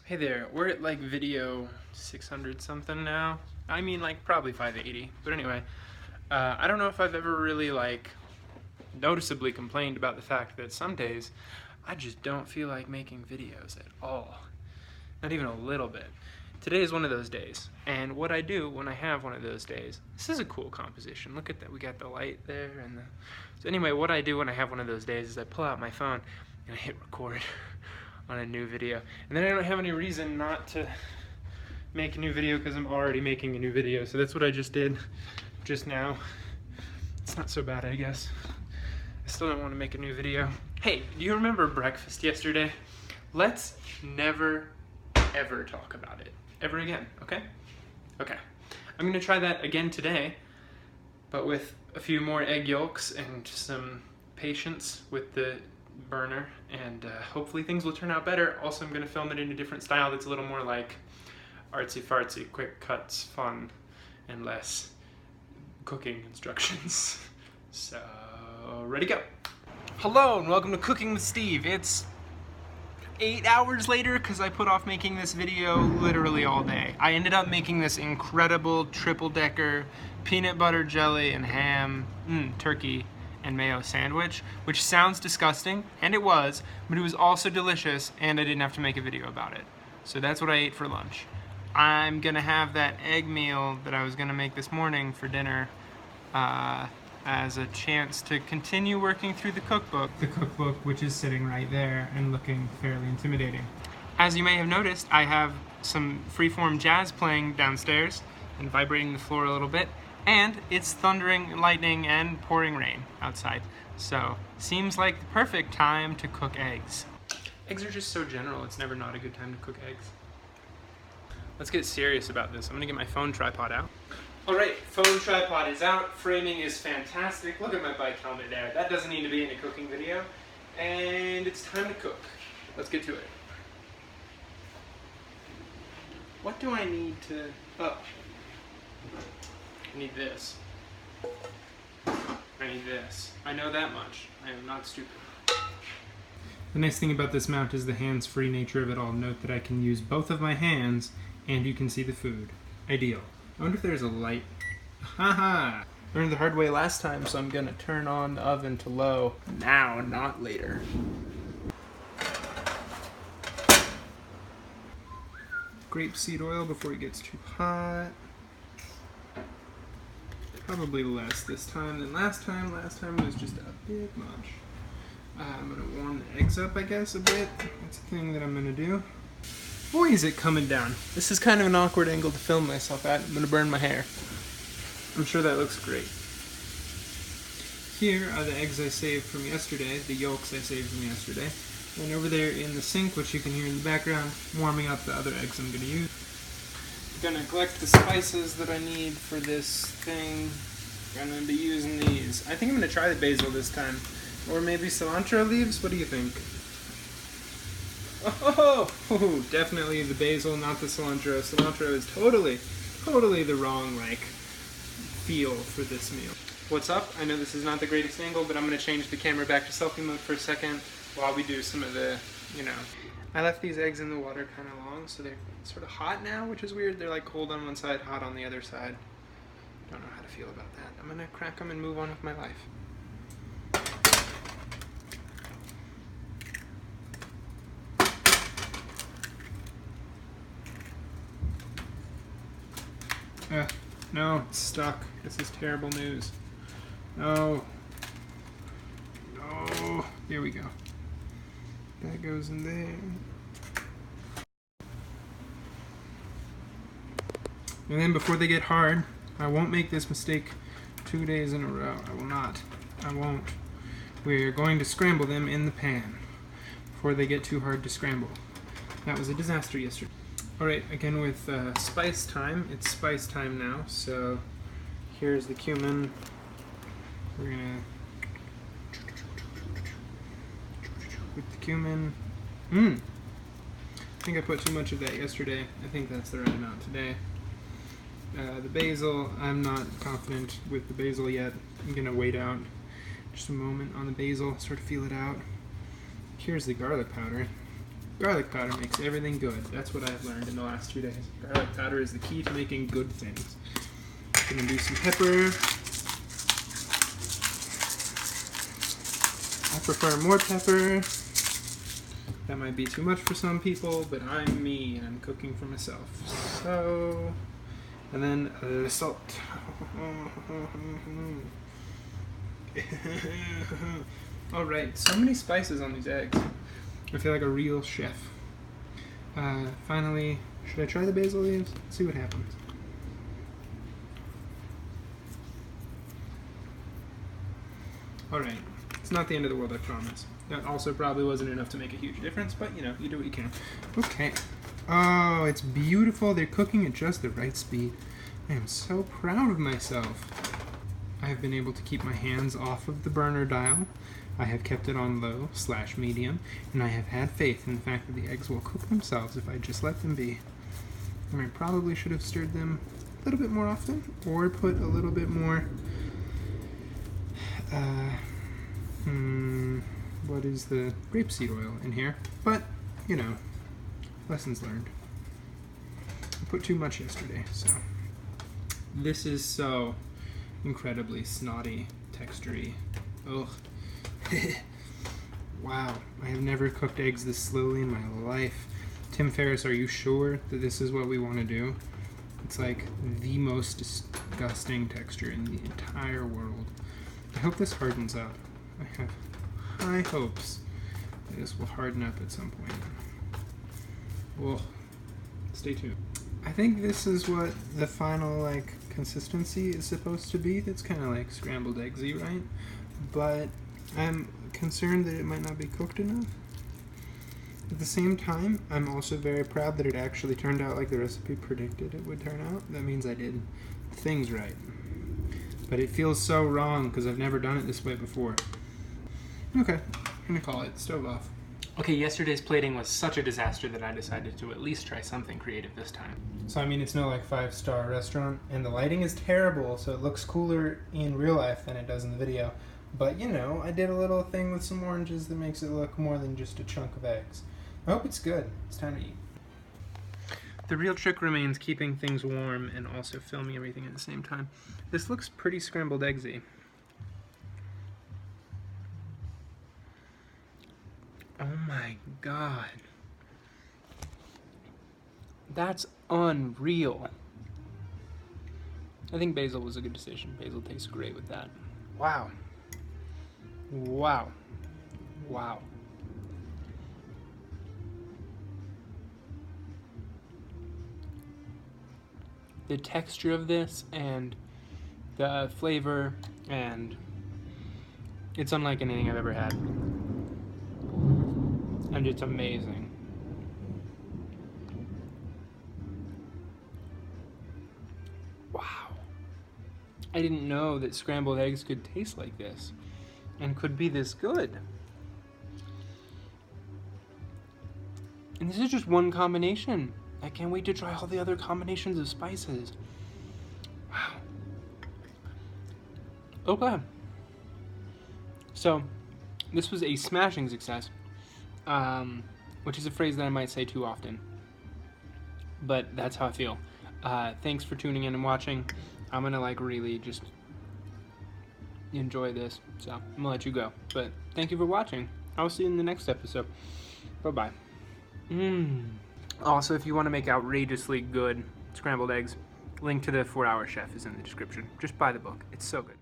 Hey there, we're at like video 600 something now. I mean like probably 580, but anyway, I don't know if I've ever really like noticeably complained about the fact that some days I just don't feel like making videos at all. Not even a little bit. Today is one of those days, and what I do when I have one of those days, this is a cool composition. Look at that, we got the light there and the... So anyway, what I do when I have one of those days is I pull out my phone and I hit record on a new video. And then I don't have any reason not to make a new video because I'm already making a new video. So that's what I just did just now. It's not so bad, I guess. I still don't want to make a new video. Hey, do you remember breakfast yesterday? Let's never, ever talk about it. Ever again, okay? Okay. I'm gonna try that again today, but with a few more egg yolks and some patience with the burner, and hopefully things will turn out better. Also, I'm gonna film it in a different style that's a little more like artsy-fartsy, quick cuts, fun, and less cooking instructions. So, ready, go. Hello, and welcome to Cooking with Steve. It's 8 hours later because I put off making this video literally all day. I ended up making this incredible triple-decker peanut butter jelly and ham, turkey and mayo sandwich, which sounds disgusting, and it was, but it was also delicious, and I didn't have to make a video about it. So that's what I ate for lunch. I'm gonna have that egg meal that I was gonna make this morning for dinner as a chance to continue working through the cookbook. The cookbook, which is sitting right there and looking fairly intimidating. As you may have noticed, I have some freeform jazz playing downstairs and vibrating the floor a little bit, and it's thundering, lightning, and pouring rain outside. So, seems like the perfect time to cook eggs. Eggs are just so general, it's never not a good time to cook eggs. Let's get serious about this. I'm gonna get my phone tripod out. All right, phone tripod is out, framing is fantastic. Look at my bike helmet there. That doesn't need to be in a cooking video. And it's time to cook. Let's get to it. What do I need to, I need this. I need this. I know that much. I am not stupid. The nice thing about this mount is the hands-free nature of it all. Note that I can use both of my hands and you can see the food. Ideal. I wonder if there's a light. Haha! Learned the hard way last time, so I'm gonna turn on the oven to low now, not later. Grapeseed oil before it gets too hot. Probably less this time than last time. Last time was just a bit much. I'm gonna warm the eggs up, I guess, a bit. That's the thing that I'm gonna do. Boy, is it coming down. This is kind of an awkward angle to film myself at. I'm gonna burn my hair. I'm sure that looks great. Here are the eggs I saved from yesterday, the yolks I saved from yesterday. And over there in the sink, which you can hear in the background, warming up the other eggs I'm gonna use. I'm gonna collect the spices that I need for this thing. I'm gonna be using these. I think I'm gonna try the basil this time. Or maybe cilantro leaves? What do you think? Oh, definitely the basil, not the cilantro. Cilantro is totally the wrong, feel for this meal. What's up? I know this is not the greatest angle, but I'm going to change the camera back to selfie mode for a second while we do some of the, I left these eggs in the water kind of long, so they're sort of hot now, which is weird. They're like cold on one side, hot on the other side. Don't know how to feel about that. I'm going to crack them and move on with my life. No, it's stuck. This is terrible news. No. No. Here we go. That goes in there. And then before they get hard, I won't make this mistake 2 days in a row. I will not. I won't. We're going to scramble them in the pan before they get too hard to scramble. That was a disaster yesterday. Alright, again with spice time. It's spice time now, so here's the cumin. We're gonna... with the cumin. I think I put too much of that yesterday. I think that's the right amount today. The basil, I'm not confident with the basil yet. I'm gonna wait out just a moment on the basil, sort of feel it out. Here's the garlic powder. Garlic powder makes everything good. That's what I've learned in the last 2 days. Garlic powder is the key to making good things. I'm gonna do some pepper. I prefer more pepper. That might be too much for some people, but I'm me and I'm cooking for myself. So, and then the salt. Alright, so many spices on these eggs. I feel like a real chef. Finally, should I try the basil leaves? Let's see what happens. Alright, it's not the end of the world, I promise. That also probably wasn't enough to make a huge difference, but you know, you do what you can. Okay. Oh, it's beautiful. They're cooking at just the right speed. I am so proud of myself. I have been able to keep my hands off of the burner dial. I have kept it on low/medium, and I have had faith in the fact that the eggs will cook themselves if I just let them be. And I probably should have stirred them a little bit more often, or put a little bit more, what is the grapeseed oil in here, but, you know, lessons learned. I put too much yesterday, so. This is so incredibly snotty, textury. Ugh. Wow, I have never cooked eggs this slowly in my life. Tim Ferriss, are you sure that this is what we want to do? It's like the most disgusting texture in the entire world. I hope this hardens up. I have high hopes that this will harden up at some point. Well, stay tuned. I think this is what the final like consistency is supposed to be. It's kind of like scrambled eggsy, right? But I'm concerned that it might not be cooked enough. At the same time, I'm also very proud that it actually turned out like the recipe predicted it would turn out. That means I did things right. But it feels so wrong because I've never done it this way before. Okay, I'm gonna call it stove off. Okay, yesterday's plating was such a disaster that I decided to at least try something creative this time. So I mean, it's no like 5-star restaurant, and the lighting is terrible, so it looks cooler in real life than it does in the video. But you know, I did a little thing with some oranges that makes it look more than just a chunk of eggs. I hope it's good. It's time to eat. The real trick remains keeping things warm and also filming everything at the same time. This looks pretty scrambled eggsy. Oh my god. That's unreal. I think basil was a good decision. Basil tastes great with that. Wow. Wow. Wow. The texture of this and the flavor, and it's unlike anything I've ever had. And it's amazing. Wow. I didn't know that scrambled eggs could taste like this and could be this good. And this is just one combination. I can't wait to try all the other combinations of spices. Wow. Okay. So, this was a smashing success. Which is a phrase that I might say too often. But that's how I feel. Thanks for tuning in and watching. I'm gonna like really just enjoy this. So, I'm gonna let you go. But thank you for watching. I'll see you in the next episode. Bye-bye. Also, if you want to make outrageously good scrambled eggs, link to the 4-Hour Chef is in the description. Just buy the book. It's so good.